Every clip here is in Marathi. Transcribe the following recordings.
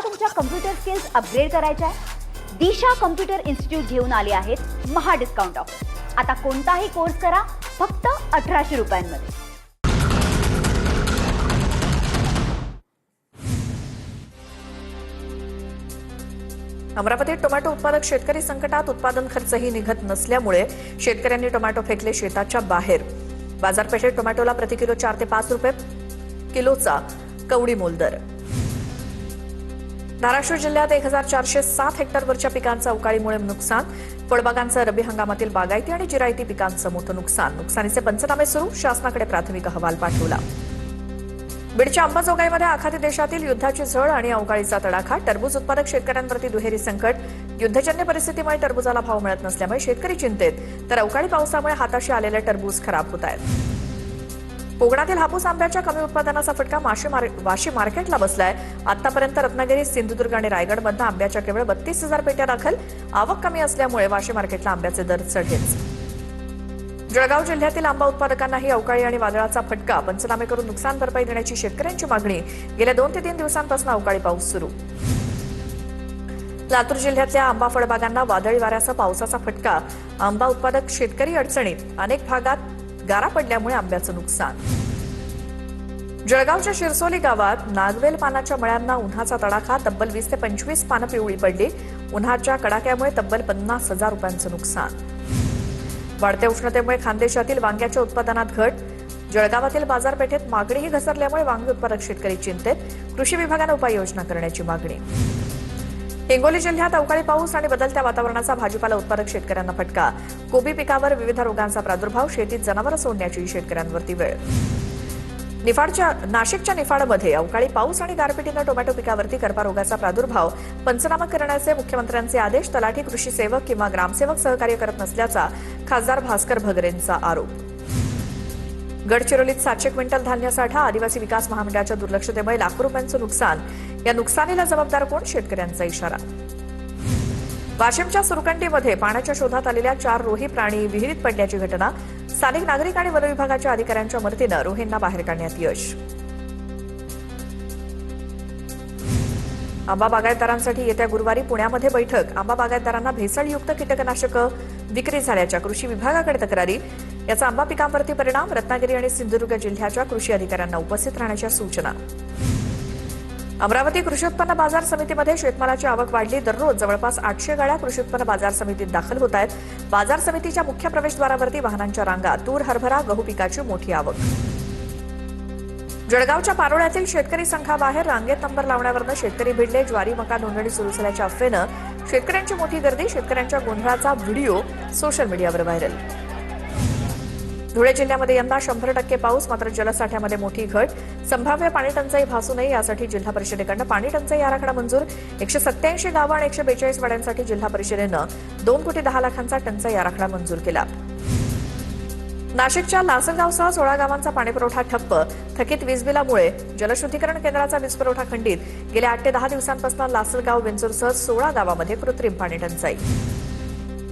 तुम्हाला तुमच्या कम्प्युटर स्किल्स अपग्रेड करायच्या आहे? दिशा कम्प्युटर इन्स्टिट्यूट घेऊन आले आहेत महा डिस्काउंट ऑफर. आता कोणताही कोर्स करा फक्त 1800 रुपयांमध्ये. अमरावतीत टोमॅटो उत्पादक शेतकरी संकटात. उत्पादन खर्चही निघत नसल्यामुळे शेतकऱ्यांनी टोमॅटो फेकले शेताच्या बाहेर. बाजारपेठेत टोमॅटोला प्रति किलो 4 ते 5 रुपये किलोचा कवडी मोल दर. धाराशिव जिल्ह्यात 1407 हेक्टरवरच्या पिकांचं अवकाळीमुळे नुकसान. फळबागांचं रब्बी हंगामातील बागायती आणि जिरायती पिकांचं मोठं नुकसान. नुकसानीचे पंचनामे सुरू. शासनाकडे प्राथमिक अहवाल पाठवला. बीडच्या अंबाजोगाईमध्ये आखाती देशातील युद्धाची झळ आणि अवकाळीचा तडाखा. टरबूज उत्पादक शेतकऱ्यांवरती दुहेरी संकट. युद्धजन्य परिस्थितीमुळे टरबूजाला भाव मिळत नसल्यामुळे शेतकरी चिंतेत, तर अवकाळी पावसामुळे हाताशी आलेले टरबूज खराब होत आहेत. कोकणातील हापूस आंब्याच्या कमी उत्पादनाचा फटका वाशी मार्केटला बसलाय. आतापर्यंत रत्नागिरी, सिंधुदुर्ग आणि रायगडमधून आंब्याच्या केवळ 32,000 पेट्या दाखल. आवक कमी असल्यामुळे वाशी मार्केटला आंब्याचे दर चढलेच. जळगाव जिल्ह्यातील आंबा उत्पादकांनाही अवकाळी आणि वादळाचा फटका. पंचनामे करून नुकसान भरपाई देण्याची शेतकऱ्यांची मागणी. गेल्या 2 ते 3 दिवसांपासून अवकाळी पाऊस सुरू. लातूर जिल्ह्यातल्या आंबा फळबागांना वादळी वाऱ्यासह पावसाचा फटका. आंबा उत्पादक शेतकरी अडचणीत. अनेक भागात गारा पडल्यामुळे आंब्याचं नुकसान. जळगावच्या शिरसोली गावात नागवेल पानाच्या मळ्यांना उन्हाचा तडाखा. तब्बल 20 ते 25 पानं पिवळी पडली. उन्हाच्या कडाक्यामुळे तब्बल 50,000 रुपयांचं नुकसान. वाढत्या उष्णतेमुळे खानदेशातील वांग्याच्या उत्पादनात घट. जळगावातील बाजारपेठेत मागणीही घसरल्यामुळे वांगी उत्पादक शेतकरी चिंतेत. कृषी विभागानं उपाययोजना करण्याची मागणी. हिंगोली जिल्ह्यात अवकाळी पाऊस आणि बदलत्या वातावरणाचा भाजीपाला उत्पादक शेतकऱ्यांना फटका. कोबी पिकावर विविध रोगांचा प्रादुर्भाव. शेतीत जनावरं सोडण्याची शेतकऱ्यांवरती वेळ. नाशिकच्या निफाडमध्ये अवकाळी पाऊस आणि गारपिटीनं टोमॅटो पिकावरती करपा रोगाचा प्रादुर्भाव. पंचनामा करण्याचे मुख्यमंत्र्यांचे आदेश. तलाठी, कृषी सेवक किंवा ग्रामसेवक सहकार्य करत नसल्याचा खासदार भास्कर भगरेंचा आरोप. गडचिरोलीत 700 क्विंटल धान्य साठा. आदिवासी विकास महामंडळाच्या दुर्लक्षतेमुळे लाखो रुपयांचं नुकसान. या नुकसानीला जबाबदार कोण? शेतकऱ्यांचा इशारा. वाशिमच्या सुरकंडीमध्ये पाण्याच्या शोधात आलेल्या 4 रोही प्राणी विहिरीत पडल्याची घटना. स्थानिक नागरिक आणि वन विभागाच्या अधिकाऱ्यांच्या मदतीनं रोहींना बाहेर काढण्यात यश. आंबा बागायतदारांसाठी येत्या गुरुवारी पुण्यामध्ये बैठक. आंबा बागायतदारांना भेसळयुक्त कीटकनाशकं विक्री झाल्याच्या कृषी विभागाकडे तक्रारी. याचा आंबा पिकांवरती परिणाम. रत्नागिरी आणि सिंधुदुर्ग जिल्ह्याच्या कृषी अधिकाऱ्यांना उपस्थित राहण्याच्या सूचना. अमरावती कृषी उत्पन्न बाजार समितीमध्ये शेतमालाची आवक वाढली. दररोज जवळपास 800 गाड्या कृषी उत्पन्न बाजार समितीत दाखल होत आहेत. बाजार समितीच्या मुख्य प्रवेशद्वारावरती वाहनांच्या रांगा. तूर, हरभरा, गहू पिकाची मोठी आवक. जळगावच्या पारोळ्यातील शेतकरी संघाबाहेर रांगेत नंबर लावण्यावरनं शेतकरी भिडले. ज्वारी, मका नोंदणी सुरू झाल्याच्या अफवेनं शेतकऱ्यांची मोठी गर्दी. शेतकऱ्यांच्या गोंधळाचा व्हिडिओ सोशल मीडियावर व्हायरल. धुळे जिल्ह्यामध्ये यंदा 100% पाऊस. मात्र जलसाठ्यामध्ये मोठी घट. संभाव्य पाणी टंचाई भासू नये यासाठी जिल्हा परिषदेकडून पाणी टंचाई आराखडा मंजूर. 187 गावं आणि 142 वाड्यांसाठी जिल्हा परिषदेनं 2,10,00,000चा टंचाई आराखडा मंजूर केला. नाशिकच्या लासलगावसह 16 गावांचा पाणीपुरवठा ठप्प. थकीत वीज बिलामुळे जलशुद्धीकरण केंद्राचा वीजपुरवठा खंडित. गेल्या 8 ते 10 दिवसांपासून लासलगाव, विंचूरसह 16 गावांमध्ये कृत्रिम पाणी टंचाई.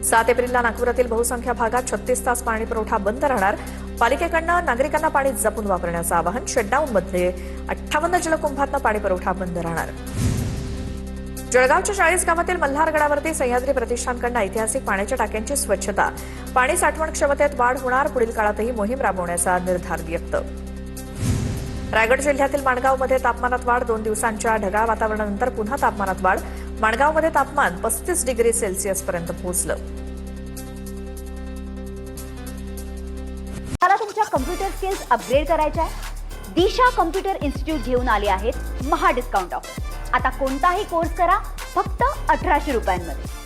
7 एप्रिलला नागपुरातील बहुसंख्य भागात 36 तास पाणी पुरवठा बंद राहणार. पालिकेकडून नागरिकांना पाणी जपून वापरण्याचं आवाहन. शटडाऊनमध्ये 58 जलकुंभातनं पाणी पुरवठा बंद राहणार. जळगावच्या 40 गावातील मल्हारगडावरती सह्याद्री प्रतिष्ठानकडून ऐतिहासिक पाण्याच्या टाक्यांची स्वच्छता. पाणी साठवण क्षमतेत वाढ होणार. पुढील काळातही मोहीम राबवण्याचा निर्धार व्यक्त. रायगड जिल्ह्यातील माणगावमध्ये तापमानात वाढ. 2 दिवसांच्या ढगाळ वातावरणानंतर पुन्हा तापमानात वाढ. माणगावमध्ये तापमान 35 डिग्री सेल्सिअस पर्यंत पोहोचलं. तुम्हाला तुमच्या कम्प्युटर स्किल्स अपग्रेड करायच्या आहे? दिशा कम्प्युटर इन्स्टिट्यूट घेऊन आले आहेत महा डिस्काउंट ऑफर. आता कोणताही कोर्स करा फक्त 1800 रुपयांमध्ये.